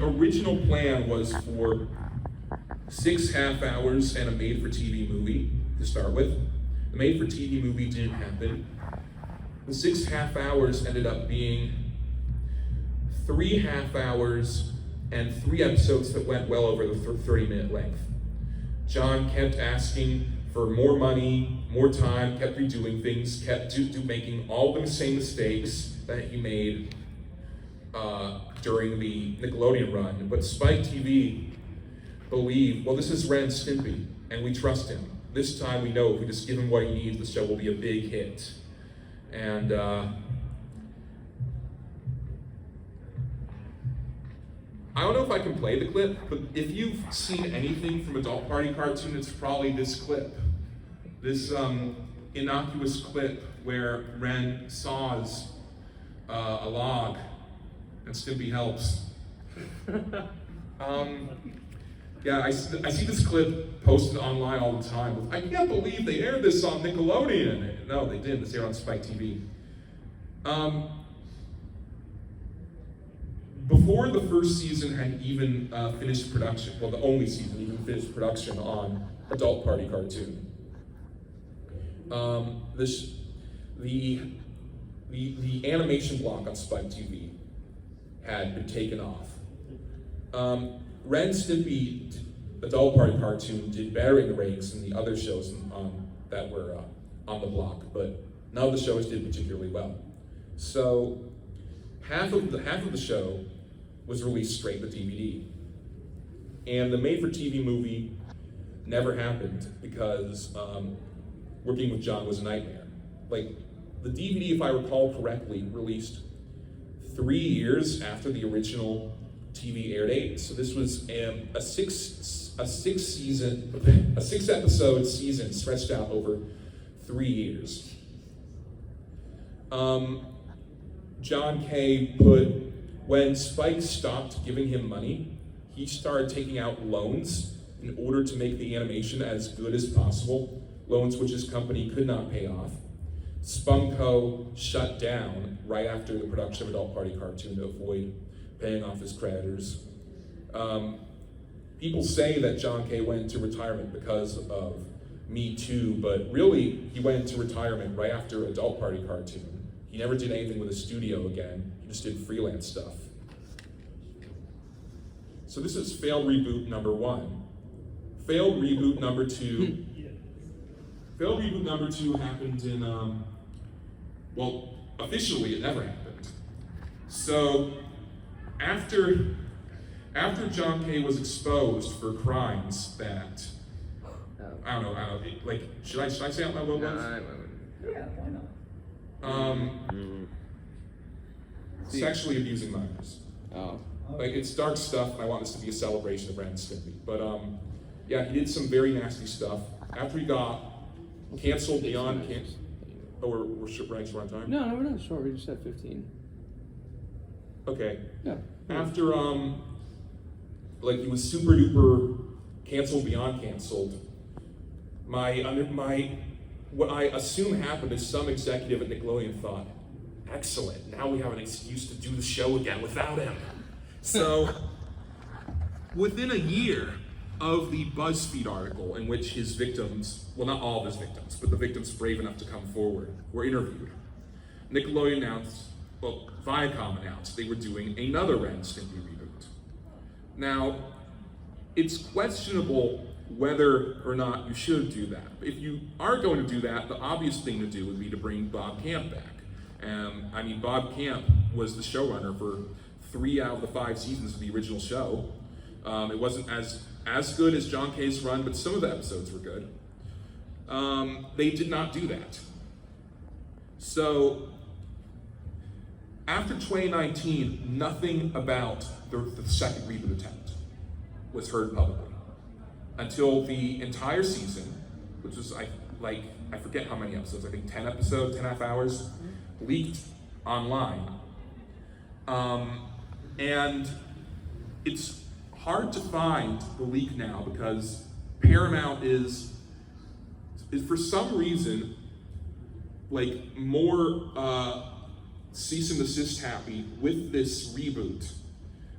original plan was for 6 half hours and a made-for-TV movie to start with. The made-for-TV movie didn't happen. The 6 half hours ended up being 3 half hours and 3 episodes that went well over the 30-minute length. John kept asking for more money, more time, kept redoing things, kept making all the same mistakes that he made during the Nickelodeon run. But Spike TV believed, well, this is Ren and Stimpy, and we trust him. This time we know if we just give him what he needs, the show will be a big hit. And I don't know if I can play the clip, but if you've seen anything from Adult Party Cartoon, it's probably this clip. This innocuous clip where Ren saws a log and Stimpy helps. Yeah, I see this clip posted online all the time. I can't believe they aired this on Nickelodeon. No, they didn't. It's aired on Spike TV. Before the first season had even finished production, well, the only season even finished production on Adult Party Cartoon, the animation block on Spike TV had been taken off. Ren and Stimpy Adult Party Cartoon did better in the ratings than the other shows that were on the block, but none of the shows did particularly well. So half of the show was released straight to DVD, and the made-for-TV movie never happened because working with John was a nightmare. Like, the DVD, if I recall correctly, released 3 years after the original TV air date. So this was a 6-episode season stretched out over 3 years. John Kay put, when Spike stopped giving him money, he started taking out loans in order to make the animation as good as possible, loans which his company could not pay off. Spunko shut down right after the production of Adult Party Cartoon to avoid paying off his creditors. People say that John Kay went into retirement because of Me Too, but really he went into retirement right after Adult Party Cartoon. He never did anything with a studio again, he just did freelance stuff. So this is failed reboot number 1. Failed reboot number 2. Failed reboot number 2 happened in, well, officially it never happened. So after John Kay was exposed for crimes that, I don't know, like, should I say out loud what it was? Yeah, why not? Sexually abusing minors. Oh. Like, it's dark stuff, and I want this to be a celebration of Ren and Stimpy. But yeah, he did some very nasty stuff. After he got canceled beyond oh, we're running short on time? No, we're not short. We just had 15. Okay. Yeah. After like he was super duper canceled beyond canceled, what I assume happened is some executive at Nickelodeon thought, excellent, now we have an excuse to do the show again without him. So within a year of the BuzzFeed article in which his victims, well, not all of his victims, but the victims brave enough to come forward, were interviewed, Nickelodeon announced, well, Viacom announced they were doing another Ren and Stimpy reboot. Now, it's questionable whether or not you should do that. If you are going to do that, the obvious thing to do would be to bring Bob Camp back. I mean, Bob Camp was the showrunner for 3 out of the 5 seasons of the original show. It wasn't as good as John Kay's run, but some of the episodes were good. They did not do that. So, after 2019, nothing about the second reboot attempt was heard publicly. Until the entire season, which was I forget how many episodes, I think 10 episodes, 10.5 hours, leaked online. And it's hard to find the leak now because Paramount is for some reason like more cease and desist happy with this reboot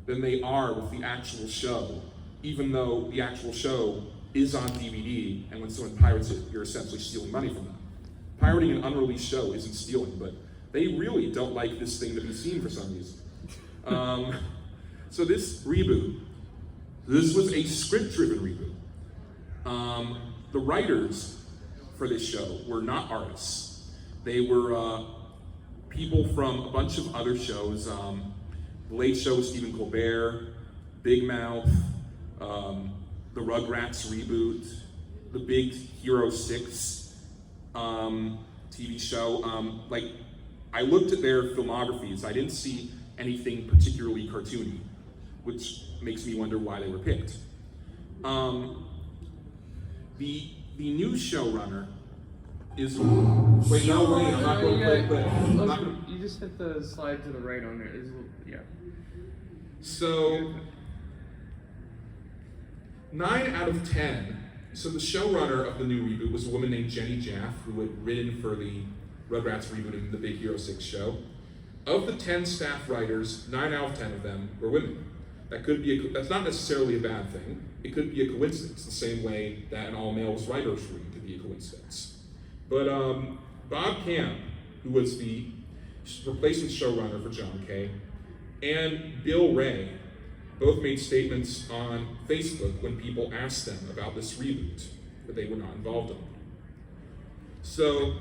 than they are with the actual show, even though the actual show is on DVD, and when someone pirates it, you're essentially stealing money from them. Pirating an unreleased show isn't stealing, but they really don't like this thing to be seen for some reason. So this reboot, this was a script-driven reboot. The writers for this show were not artists. They were people from a bunch of other shows. The Late Show with Stephen Colbert, Big Mouth, the Rugrats reboot, the Big Hero 6 TV show. Like, I looked at their filmographies, I didn't see anything particularly cartoony, which makes me wonder why they were picked. The new showrunner is, wait, no, wait, I'm not going to play. You just hit the slide to the right on it. Yeah. So, 9 out of 10. So the showrunner of the new reboot was a woman named Jenny Jaff, who had written for the Rugrats reboot in the Big Hero 6 show. Of the 10 staff writers, 9 out of 10 of them were women. That's not necessarily a bad thing. It could be a coincidence, the same way that an all-males writers room could be a coincidence. But Bob Camp, who was the replacement showrunner for John Kay, and Bill Ray both made statements on Facebook when people asked them about this reboot that they were not involved in. So,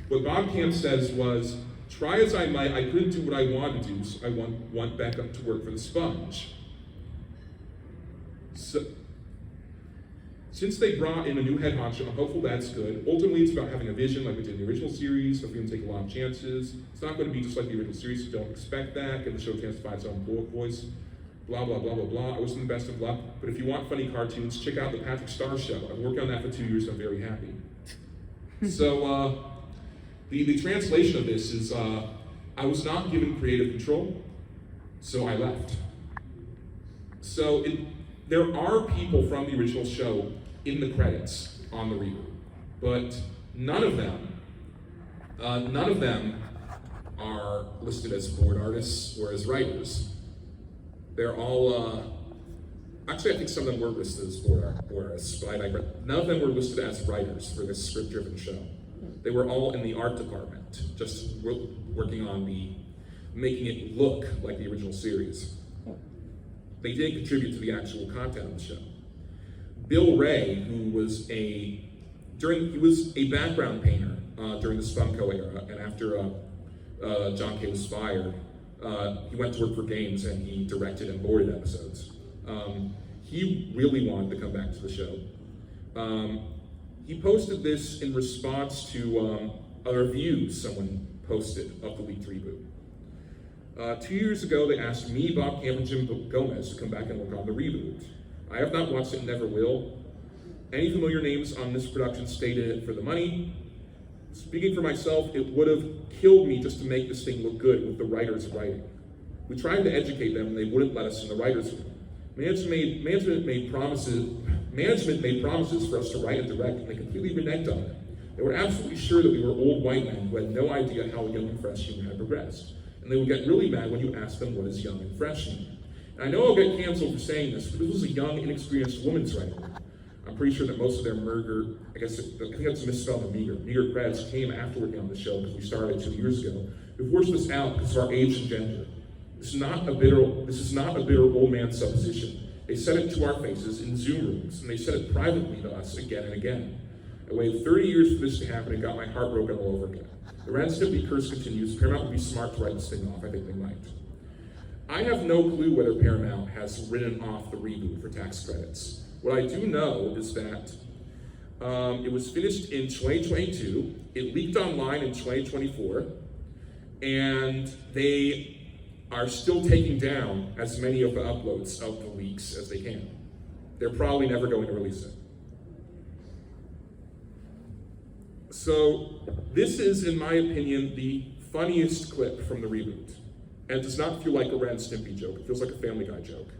what Bob Camp says was, try as I might, I couldn't do what I wanted to do, so I went back up to work for the Sponge. So, since they brought in a new head honcho, I'm hopeful that's good. Ultimately, it's about having a vision like we did in the original series, so if we can take a lot of chances. It's not going to be just like the original series, so don't expect that. Give the show a chance to find its own voice. Blah, blah, blah, blah, blah. I wish them the best of luck. But if you want funny cartoons, check out the Patrick Star Show. I've worked on that for 2 years, I'm very happy. So, The translation of this is, I was not given creative control, so I left. So there are people from the original show in the credits on the reboot, but none of them are listed as board artists or as writers. They're all, actually I think some of them were listed as board artists, but none of them were listed as writers for this script-driven show. They were all in the art department, just working on making it look like the original series. They didn't contribute to the actual content of the show. Bill Ray, who was he was a background painter during the Spunko era, and after John Kay was fired, he went to work for games and he directed and boarded episodes. He really wanted to come back to the show. He posted this in response to a review someone posted of the leaked reboot. 2 years ago, they asked me, Bob Camp, and Jim Gomez to come back and work on the reboot. I have not watched it and never will. Any familiar names on this production stated it for the money. Speaking for myself, it would have killed me just to make this thing look good with the writers writing. We tried to educate them and they wouldn't let us in the writers' room. Management made promises for us to write and direct, and they completely reneged on them. They were absolutely sure that we were old white men who had no idea how young and fresh humor had progressed. And they would get really mad when you asked them what is young and fresh mean. And I know I'll get canceled for saying this, but this was a young, inexperienced woman's writer. I'm pretty sure that most of their I think that's misspelled in meager credits came after working on the show because we started 2 years ago. We forced this out because of our age and gender. This is not a bitter old man supposition. They said it to our faces in Zoom rooms, and they said it privately to us again and again. I waited 30 years for this to happen and got my heart broken all over again. The Ren Stimpy curse continues. Paramount would be smart to write this thing off. I think they might. I have no clue whether Paramount has written off the reboot for tax credits. What I do know is that it was finished in 2022, it leaked online in 2024, and they are still taking down as many of the uploads of the leaks as they can. They're probably never going to release it. So this is, in my opinion, the funniest clip from the reboot. And it does not feel like a Ren Stimpy joke, it feels like a Family Guy joke.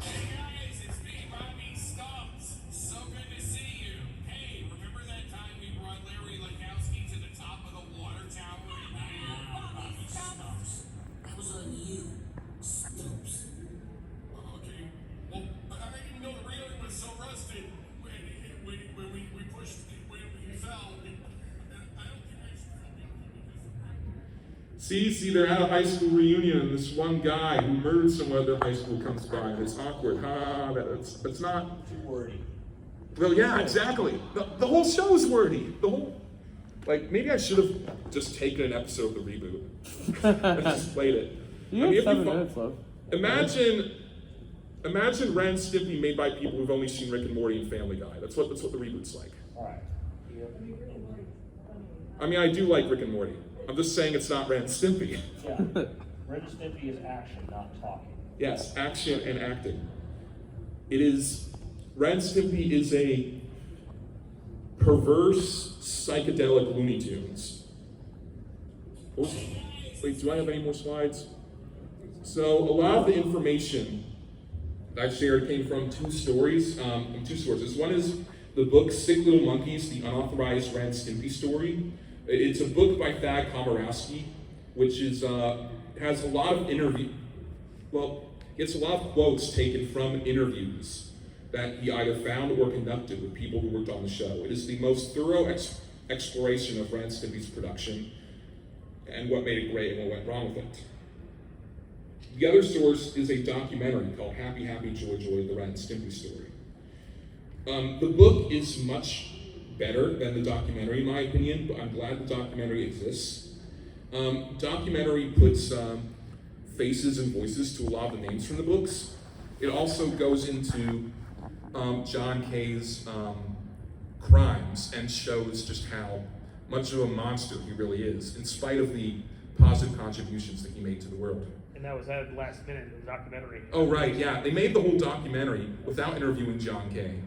Hey guys, it's me, Bobby Stubbs. So good to see you. Hey, remember that time we brought Larry Lekowski to the top of the water tower? Bobby Stubbs. That was on you, Stubbs. Okay. Well, I didn't know the railing was so rusted when we pushed it, when we fell. I don't think I should tell you. See, they're at a high school reunion, and this one guy who murdered someone at their high school comes by, and it's awkward. That's not Too wordy. Well, yeah, exactly. The whole show is wordy. Maybe I should have just taken an episode of the reboot and just played it. You have 7 minutes left. Imagine Ren Stimpy made by people who've only seen Rick and Morty and Family Guy. That's what the reboot's like. Alright. I mean, I do like Rick and Morty. I'm just saying it's not Ren Stimpy. Yeah. Ren Stimpy is action, not talking. Yes, action and acting. Ren Stimpy is a perverse, psychedelic Looney Tunes. Oh, wait, do I have any more slides? So a lot of the information that I shared came from two sources. One is the book Sick Little Monkeys, the unauthorized Ren Stimpy story. It's a book by Thad Komorowski, which has a lot of it's a lot of quotes taken from interviews that he either found or conducted with people who worked on the show. It is the most thorough exploration of Ren Stimpy's production and what made it great and what went wrong with it. The other source is a documentary called Happy Happy Joy Joy, the Ren Stimpy story. The book is much better than the documentary, in my opinion, but I'm glad the documentary exists. Documentary puts faces and voices to a lot of the names from the books. It also goes into John Kay's crimes and shows just how much of a monster he really is, in spite of the positive contributions that he made to the world. And that was added last minute in the documentary. Oh, right, yeah. They made the whole documentary without interviewing John Kay,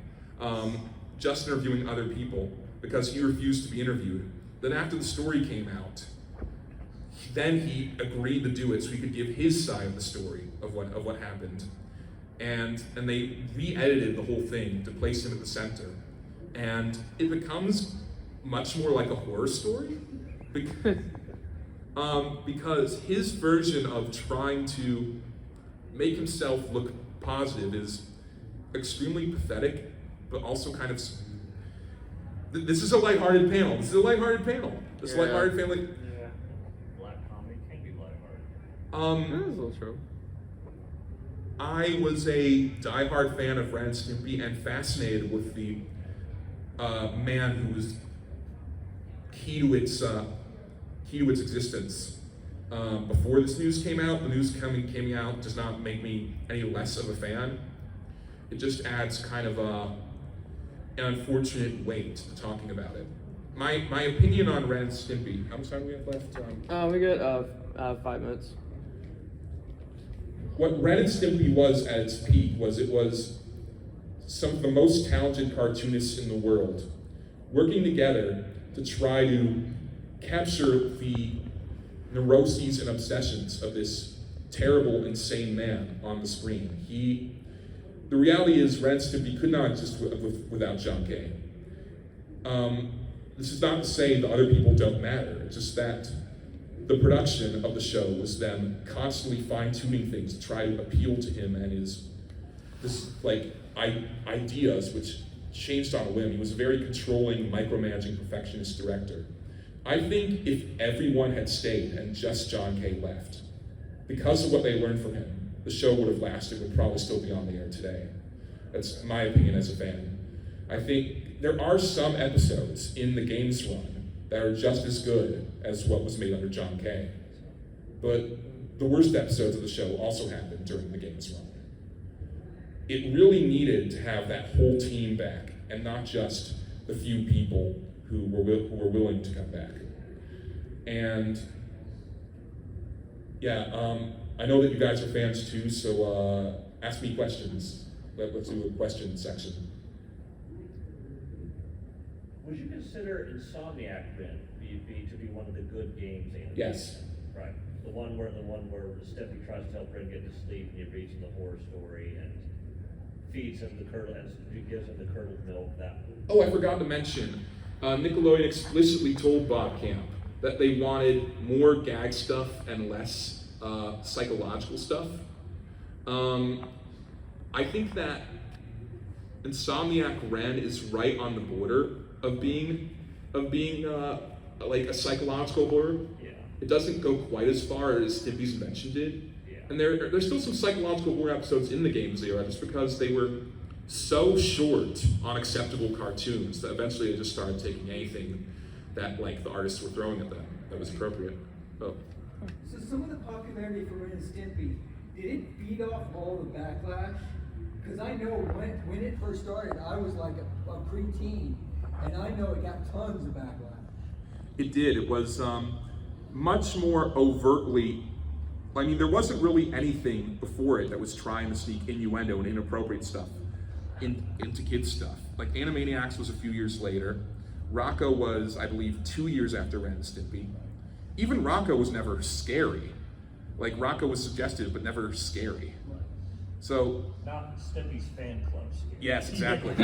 just interviewing other people, because he refused to be interviewed. Then after the story came out, then he agreed to do it so he could give his side of the story of what happened. And they re-edited the whole thing to place him at the center. And it becomes much more like a horror story. Because his version of trying to make himself look positive is extremely pathetic, but also kind of. This is a lighthearted panel. This is a lighthearted panel. This lighthearted family. Yeah. Black comedy can be lighthearted. That is a little true. I was a diehard fan of Ren and Stimpy and fascinated with the man who was key to its existence. Before this news came out, the news coming out does not make me any less of a fan. It just adds kind of an unfortunate weight to talking about it. My opinion on Ren and Stimpy. I'm sorry, we have left. We got 5 minutes. What Ren and Stimpy was at its peak was it was some of the most talented cartoonists in the world working together to try to capture the neuroses and obsessions of this terrible, insane man on the screen. The reality is Ren and Stimpy could not exist without John Kay. This is not to say the other people don't matter, it's just that the production of the show was them constantly fine-tuning things to try to appeal to him and his ideas, which changed on a whim. He was a very controlling, micromanaging, perfectionist director. I think if everyone had stayed and just John Kay left, because of what they learned from him, the show would have lasted, would probably still be on the air today. That's my opinion as a fan. I think there are some episodes in the games run that are just as good as what was made under John Kay. But the worst episodes of the show also happened during the games run. It really needed to have that whole team back, and not just the few people who were willing to come back. And I know that you guys are fans too, so ask me questions. Let's do a question section. Would you consider Insomniac Rin to be one of the good games? Yes. Right. The one where Stimpy tries to help Rin get to sleep, and he reads him the horror story and feeds him the curdle, and gives him the curdled milk. That. Oh, I forgot to mention, Nickelodeon explicitly told Bob Camp that they wanted more gag stuff and less psychological stuff. I think that Insomniac Ren is right on the border of being like a psychological horror. Yeah. It doesn't go quite as far as Stimpy's Invention did. Yeah. And there's still some psychological horror episodes in the games era just because they were so short on acceptable cartoons that eventually they just started taking anything that like the artists were throwing at them that was appropriate. Oh. So some of the popularity for Ren and Stimpy, did it feed off all the backlash? Because I know when it first started, I was like a preteen, and I know it got tons of backlash. It did. It was much more overtly. I mean, there wasn't really anything before it that was trying to sneak innuendo and inappropriate stuff into kids' stuff. Like Animaniacs was a few years later. Rocco was, I believe, 2 years after Ren and Stimpy. Even Rocco was never scary. Like Rocco was suggestive, but never scary. So. Not Stimpy's fan clubs. Yes, exactly.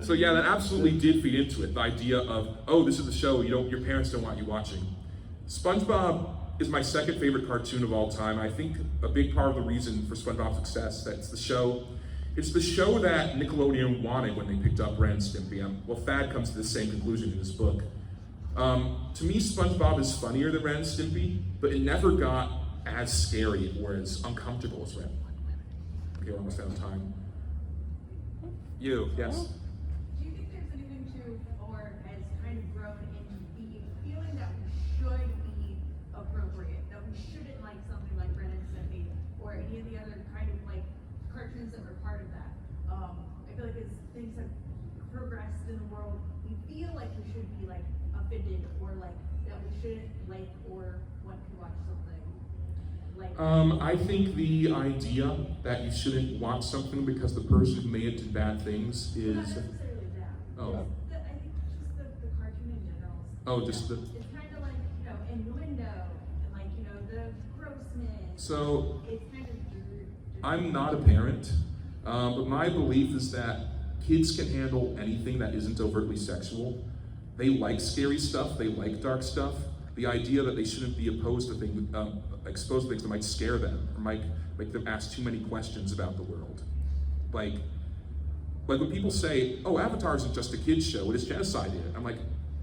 So yeah, that absolutely did feed into it. The idea of, oh, this is the show your parents don't want you watching. SpongeBob is my second favorite cartoon of all time. I think a big part of the reason for SpongeBob's success that it's the show that Nickelodeon wanted when they picked up Ren and Stimpy. Well, Thad comes to the same conclusion in his book. To me, SpongeBob is funnier than Ren and Stimpy, but it never got as scary or as uncomfortable as Ren. Okay, we're almost out of time. You, yes. Do you think there's anything to, or has kind of grown into the feeling that we should be appropriate, that we shouldn't like something like Ren and Stimpy, or any of the other kind of like cartoons that were part of that? I feel like as things have progressed in the world, we feel like we should be like offended, or like that we shouldn't like or want to watch something like. I think the idea that you shouldn't watch something because the person who made it did bad things is. Not necessarily that. Oh. I think just the cartoon in general. Oh, just the. It's kind of like, innuendo, and like, the grossness. So, It's kind of. I'm not a parent, but my belief is that kids can handle anything that isn't overtly sexual. They like scary stuff, they like dark stuff. The idea that they shouldn't be exposed to things that might scare them or might make them ask too many questions about the world. Like when people say, oh, Avatar isn't just a kid's show, it is genocide in it. I'm like,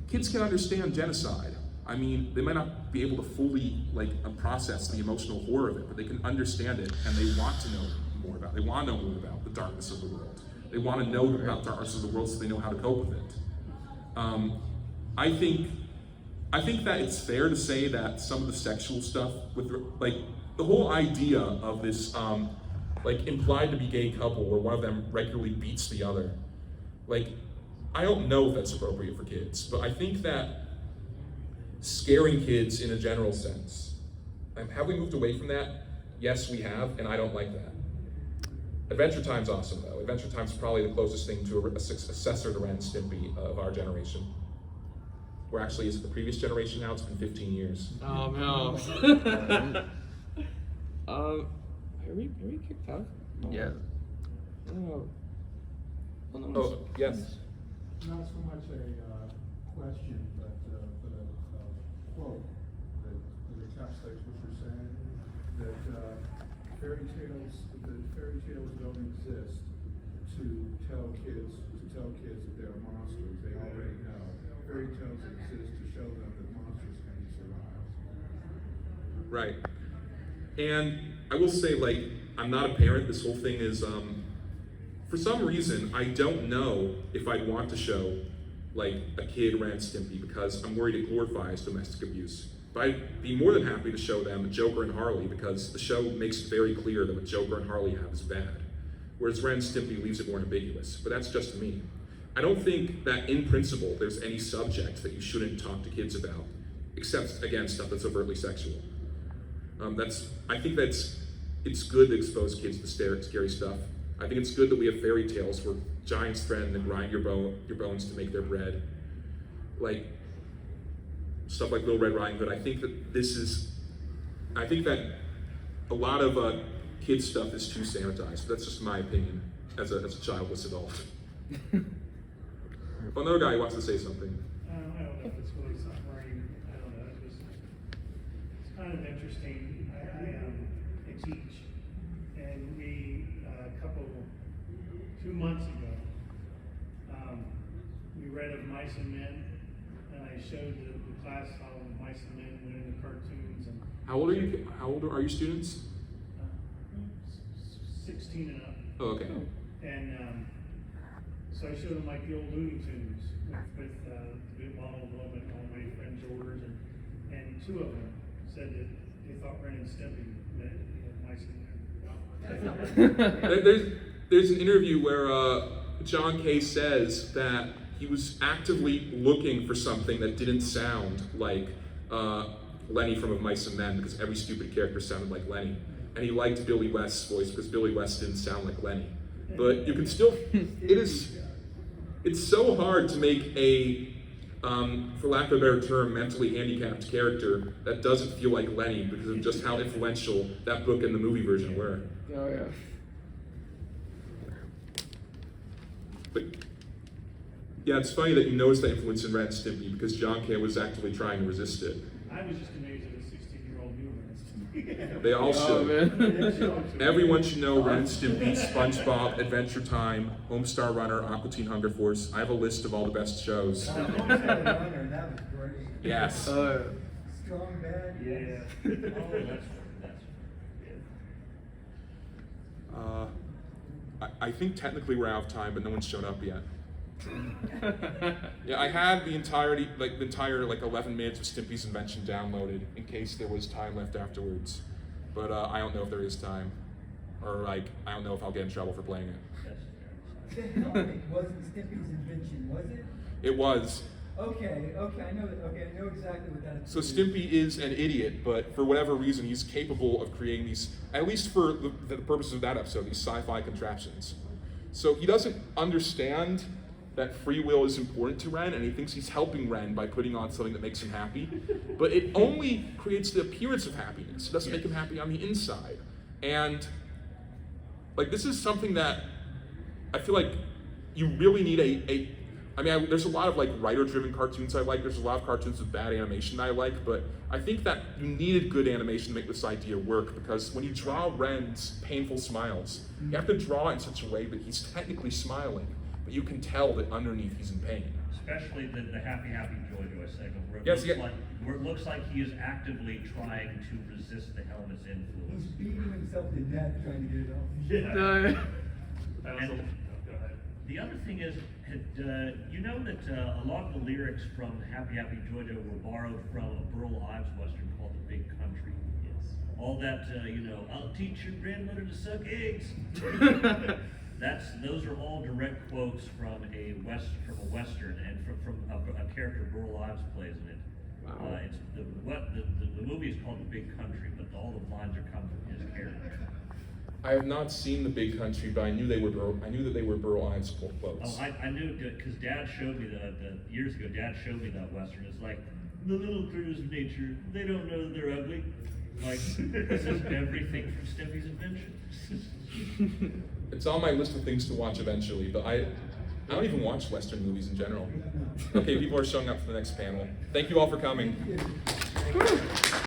kids can understand genocide. I mean, they might not be able to fully process the emotional horror of it, but they can understand it, and they want to know more about it. They want to know more about the darkness of the world. They want to know about the darkness of the world so they know how to cope with it. I think that it's fair to say that some of the sexual stuff, with the whole idea of this implied to be gay couple where one of them regularly beats the other, I don't know if that's appropriate for kids, but I think that scaring kids in a general sense. Have we moved away from that? Yes, we have, and I don't like that. Adventure Time's awesome, though. Adventure Time's probably the closest thing to a successor to Ren and Stimpy of our generation. Or actually, is it the previous generation now? It's been 15 years. Oh, no. Are we kicked out? Yeah. Oh, Oh, yes. Not so much a question, but a quote that encapsulates what you're saying, that fairy tales don't exist to tell kids that they're monsters. They already know. Fairy tales exist to show them that monsters can survive. Right. And I will say, I'm not a parent. This whole thing is, for some reason, I don't know if I'd want to show, a kid Ren and Stimpy because I'm worried it glorifies domestic abuse. But I'd be more than happy to show them Joker and Harley because the show makes it very clear that what Joker and Harley have is bad. Whereas Ren and Stimpy leaves it more ambiguous. But that's just me. I don't think that in principle there's any subject that you shouldn't talk to kids about, except, again, stuff that's overtly sexual. I think it's good to expose kids to scary stuff. I think it's good that we have fairy tales where giants threaten and grind your bones to make their bread. Stuff like Little Red Riding Hood. I think that a lot of kids stuff is too sanitized. But that's just my opinion as a childless adult. Well, another guy who wants to say something. I don't know if it's really something. I don't know. It's kind of interesting. I teach, and we 2 months ago, we read of Mice and Men, and I showed the class how the Mice and Men went into cartoons. And How old are you? How old are your students? 16 and up. Oh, okay. And so I showed them the old Looney Tunes with the big model of all my friend George, and 2 of them said that they thought Ren and Stimpy meant Mice and Men. There's an interview where John Kay says that he was actively looking for something that didn't sound like Lenny from Of Mice and Men because every stupid character sounded like Lenny. And he liked Billy West's voice because Billy West didn't sound like Lenny. But you can still, it's so hard to make a, for lack of a better term, mentally handicapped character that doesn't feel like Lenny because of just how influential that book and the movie version were. Oh, yeah. But yeah, it's funny that you noticed that influence in Ren and Stimpy because John Kay was actively trying to resist it. I was just amazed that a 16-year-old knew Ren and Stimpy. They all should. Man. Everyone should know Ren and Stimpy, SpongeBob, Adventure Time, Homestar Runner, Aqua Teen Hunger Force. I have a list of all the best shows. That was great. Yes. Strong bad. Yeah. Oh, that's I think technically we're out of time, but no one's shown up yet. Yeah, I had the entire 11 minutes of Stimpy's invention downloaded in case there was time left afterwards. But I don't know if there is time. Or I don't know if I'll get in trouble for playing it. The helmet wasn't Stimpy's invention, was it? It was. Okay, I know exactly what that is. So Stimpy is an idiot, but for whatever reason, he's capable of creating these, at least for the purposes of that episode, these sci-fi contraptions. So he doesn't understand that free will is important to Ren, and he thinks he's helping Ren by putting on something that makes him happy. But it only creates the appearance of happiness. It doesn't make him happy on the inside. And like this is something that I feel like you really need there's a lot of like writer-driven cartoons I like. There's a lot of cartoons with bad animation that I like, but I think that you needed good animation to make this idea work, because when you draw Ren's painful smiles, you have to draw it in such a way that he's technically smiling, but you can tell that underneath he's in pain. Especially the Happy Joy segment, where it looks like he is actively trying to resist the helmet's influence. He's beating himself to death trying to get it off. Yeah. And the other thing is, you know that a lot of the lyrics from Happy Jojo were borrowed from a Burl Ives Western called The Big Country. Yes. All that, I'll teach your grandmother to suck eggs. Those are all direct quotes from a Western, and from a character Burl Ives plays in it. Wow. It's the movie is called The Big Country, but all the lines are come from his character. I have not seen The Big Country, but I knew that they were Burl Ives quotes. Oh, I knew, because Dad showed me years ago. Dad showed me that Western. It's like the little critters of nature. They don't know that they're ugly. Like this is everything from Stimpy's invention. It's on my list of things to watch eventually, but I don't even watch Western movies in general. Okay, people are showing up for the next panel. Thank you all for coming.